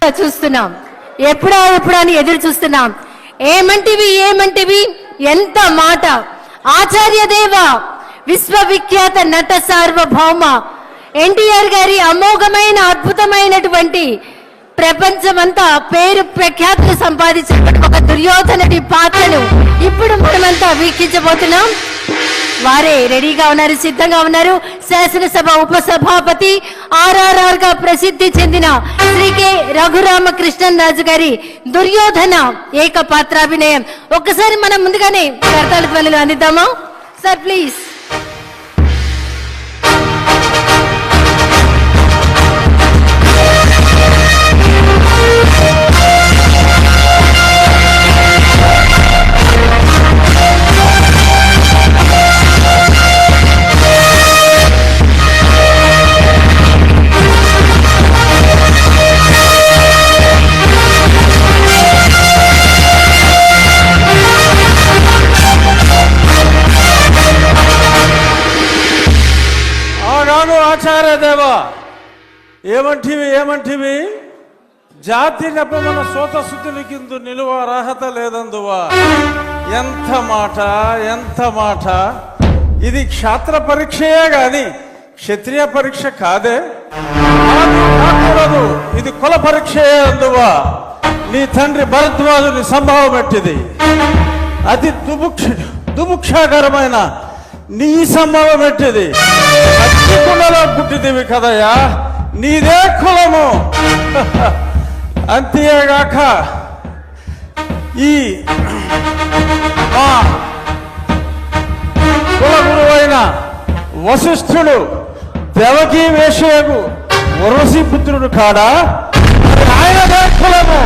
చూస్తున్నాం, ఎప్పుడా అని ఎదురు చూస్తున్నాం. ఏమంటివి ఎంత మాట. ఆచార్య దేవ, విశ్వవిఖ్యాత నట సార్వభౌమ ఎన్టీఆర్ గారి అమోఘమైన అద్భుతమైనటువంటి ప్రపంచమంతా పేరు ప్రఖ్యాతులు సంపాదించిన ఒక దుర్యోధనుడి పాత్రను ఇప్పుడు మనమంతా వీక్షించబోతున్నాం. వారే రెడీగా ఉన్నారు, సిద్ధంగా ఉన్నారు. శాసనసభ ఉపసభాపతి, RRR గా ప్రసిద్ధి చెందిన శ్రీ కె రఘురామకృష్ణన్ రాజు గారి దుర్యోధన ఏకపాత్రాభినయం. ఒక్కసారి మనం ముందుగానే కర్తాళ ధ్వనులు అందిద్దామా సార్, ప్లీజ్. ఆచార్య దేవ, ఏమంటివి జాతి నెపమన సోత శుద్ధుని కింద నిలువ అర్హత లేదందువా. ఎంత మాట. ఇది క్షాత్ర పరీక్షయే గాని క్షత్రియ పరీక్ష కాదే. కాకూడదు, ఇది కుల పరీక్షయే అందువా. నీ తండ్రి భరద్వాజుని సంభవం ఎట్టిది. అతి దుముక్షాకరమైన నీ సంభవం ఎట్టిది. కుండలో పుట్టిదివి కదయ్యా, నీదే కులము. అంతేగాక ఈ కుల గురువైన వశిష్ఠుడు దేవకీ వేషయకు ఉర్వశీ పుత్రుడు కాడా, ఆయనదే కులము.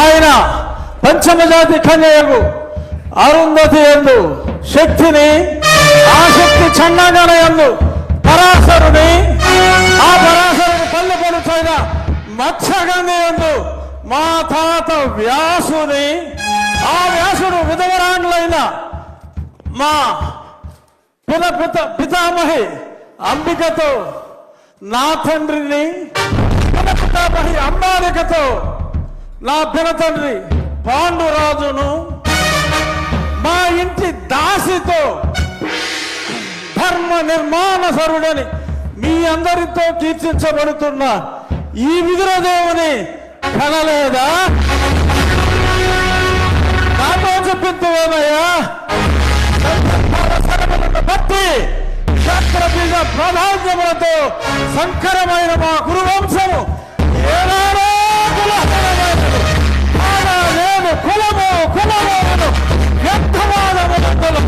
ఆయన పంచమజాతి కన్యకు అరుంధతి యందు శక్తిని, ఆ శక్తి చండాగణ యందు పరాశరుని, ఆ పరాశరుని పల్లె పడుచైన మత్స్యగంధి యందు మా తాత వ్యాసుని, ఆ వ్యాసుడు విధవరాండ్లైన మా పితామహి అంబికతో, నా తండ్రిని పితామహి అంబాలికతో, నా పినతండ్రి పాండురాజును, మా ఇంటి దాసితో ధర్మ నిర్మాణ సరుడని మీ అందరితో కీర్తించబడుతున్న ఈ విదురదేవుని కనలేదా? నాతో చెప్పిందేమయ్యా. భక్తి శాస్త్రబీజ ప్రాధాన్యములతో సంకరమైన మా గురువంశము ఏనాడో కులము వ్యర్థవాదములు